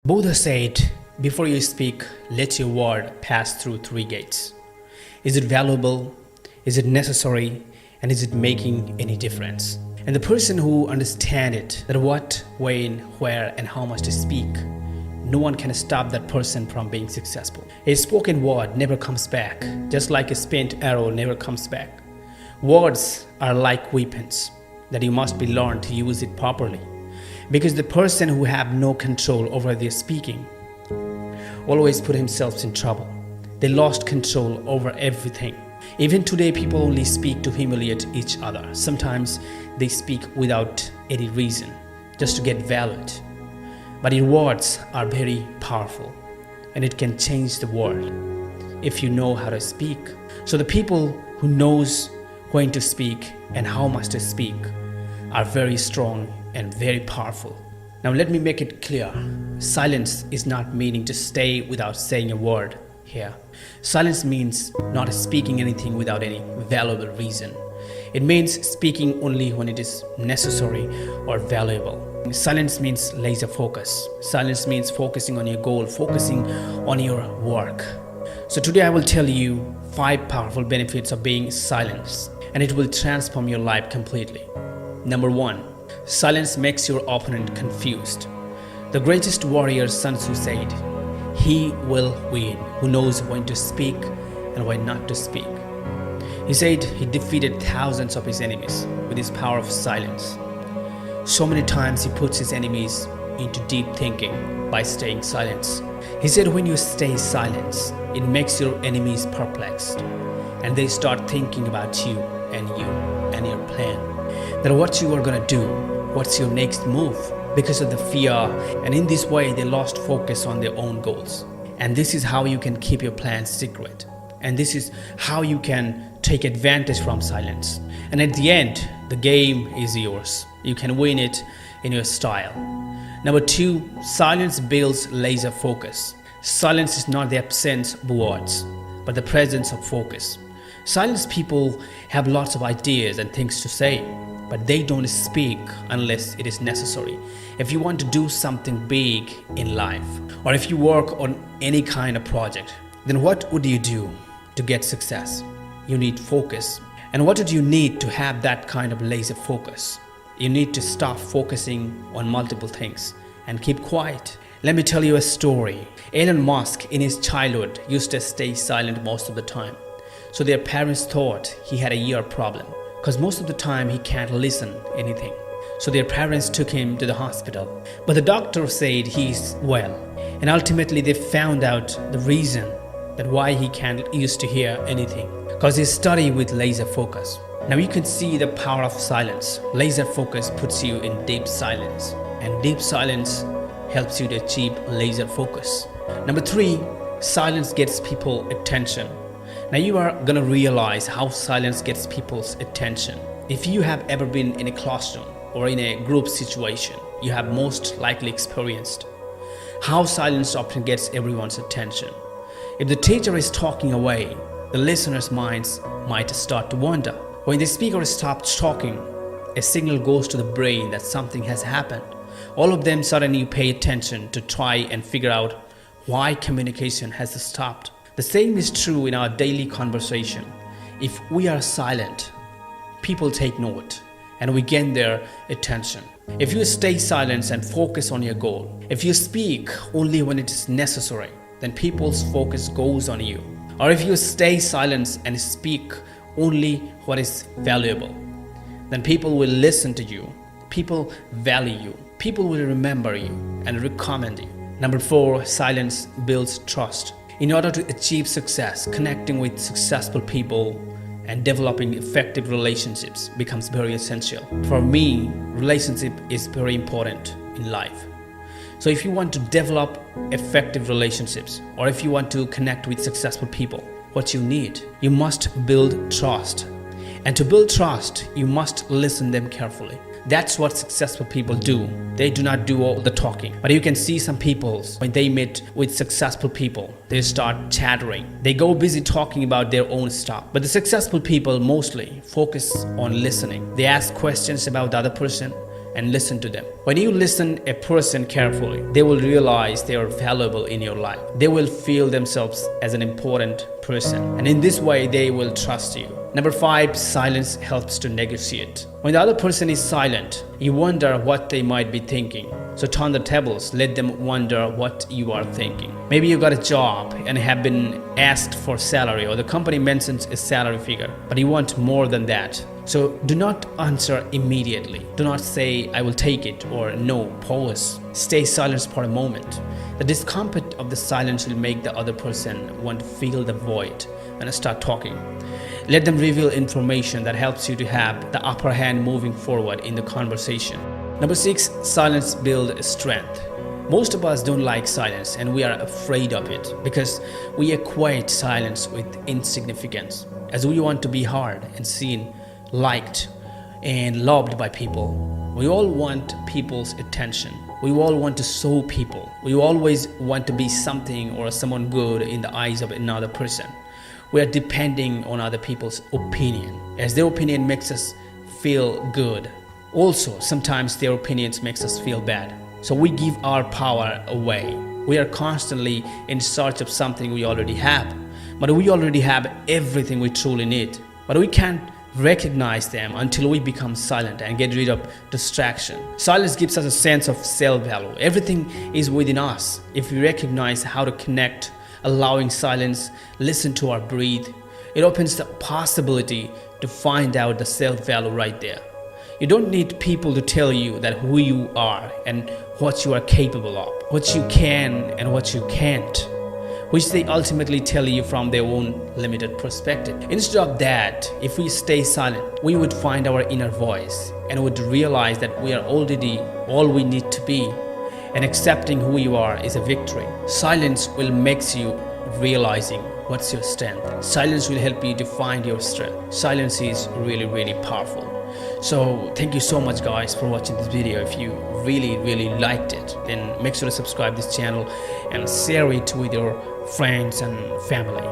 Buddha said, before you speak, let your word pass through three gates. Is it valuable? Is it necessary? And is it making any difference? And the person who understands it, that what, when, where, and how much to speak, no one can stop that person from being successful. A spoken word never comes back, just like a spent arrow never comes back. Words are like weapons that you must be learned to use it properly. Because the person who have no control over their speaking always put himself in trouble. They lost control over everything. Even today, people only speak to humiliate each other. Sometimes they speak without any reason, just to get valued. But your words are very powerful, and it can change the world if you know how to speak. So the people who knows when to speak and how much to speak are very strong and very powerful. Now let me make it clear. Silence is not meaning to stay without saying a word here. Silence means not speaking anything without any valuable reason. It means speaking only when it is necessary or valuable. Silence means laser focus. Silence means focusing on your goal, focusing on your work. So today I will tell you 5 powerful benefits of being silent, and it will transform your life completely. Number 1. Silence makes your opponent confused. The greatest warrior Sun Tzu said, "He will win who knows when to speak and when not to speak." He said he defeated thousands of his enemies with his power of silence. So many times he puts his enemies into deep thinking by staying silent. He said when you stay silent, it makes your enemies perplexed, and they start thinking about you and your plan. That what you are gonna do, what's your next move, because of the fear, and in this way they lost focus on their own goals. And this is how you can keep your plans secret, and this is how you can take advantage from silence. And at the end, the game is yours. You can win it in your style. Number 2, silence builds laser focus. Silence is not the absence of words, but the presence of focus. Silence people have lots of ideas and things to say, but they don't speak unless it is necessary. If you want to do something big in life, or if you work on any kind of project, then what would you do to get success? You need focus. And what do you need to have that kind of laser focus? You need to stop focusing on multiple things and keep quiet. Let me tell you a story. Elon Musk in his childhood used to stay silent most of the time. So their parents thought he had a ear problem, because most of the time he can't listen anything. So their parents took him to the hospital. But the doctor said he's well. And ultimately they found out the reason that why he can't used to hear anything. Because he studied with laser focus. Now you can see the power of silence. Laser focus puts you in deep silence. And deep silence helps you to achieve laser focus. Number 3, silence gets people attention. Now you are gonna realize how silence gets people's attention. If you have ever been in a classroom or in a group situation, you have most likely experienced how silence often gets everyone's attention. If the teacher is talking away, the listener's minds might start to wander. When the speaker stops talking, a signal goes to the brain that something has happened. All of them suddenly pay attention to try and figure out why communication has stopped. The same is true in our daily conversation. If we are silent, people take note and we gain their attention. If you stay silent and focus on your goal, if you speak only when it is necessary, then people's focus goes on you. Or if you stay silent and speak only what is valuable, then people will listen to you, people value you, people will remember you and recommend you. Number 4, silence builds trust. In order to achieve success, connecting with successful people and developing effective relationships becomes very essential. For me, relationship is very important in life. So if you want to develop effective relationships, or if you want to connect with successful people, what you need, you must build trust. And to build trust, you must listen them carefully. That's what successful people do. They do not do all the talking. But you can see some people, when they meet with successful people, they start chattering. They go busy talking about their own stuff. But the successful people mostly focus on listening. They ask questions about the other person and listen to them. When you listen a person carefully, they will realize they are valuable in your life. They will feel themselves as an important person, and in this way they will trust you. Number 5, silence helps to negotiate. When the other person is silent, you wonder what they might be thinking. So turn the tables, let them wonder what you are thinking. Maybe you got a job and have been asked for salary, or the company mentions a salary figure, but you want more than that. So do not answer immediately. Do not say, I will take it, or no, pause. Stay silent for a moment. The discomfort of the silence will make the other person want to fill the void and start talking. Let them reveal information that helps you to have the upper hand moving forward in the conversation. Number 6, silence builds strength. Most of us don't like silence, and we are afraid of it because we equate silence with insignificance, as we want to be heard and seen, liked and loved by people. We all want people's attention. We all want to show people. We always want to be something or someone good in the eyes of another person. We are depending on other people's opinion, as their opinion makes us feel good. Also, sometimes their opinions makes us feel bad. So we give our power away. We are constantly in search of something we already have, but we already have everything we truly need. But we can't recognize them until we become silent and get rid of distraction. Silence gives us a sense of self-value. Everything is within us. If we recognize how to connect, allowing silence, listen to our breathe, it opens the possibility to find out the self-value right there. You don't need people to tell you that who you are and what you are capable of, what you can and what you can't, which they ultimately tell you from their own limited perspective. Instead of that, if we stay silent, we would find our inner voice and would realize that we are already all we need to be, and accepting who you are is a victory. Silence will make you realizing what's your strength. Silence will help you to find your strength. Silence is really, really powerful. So thank you so much guys for watching this video. If you really liked it, then make sure to subscribe this channel and share it with your friends and family.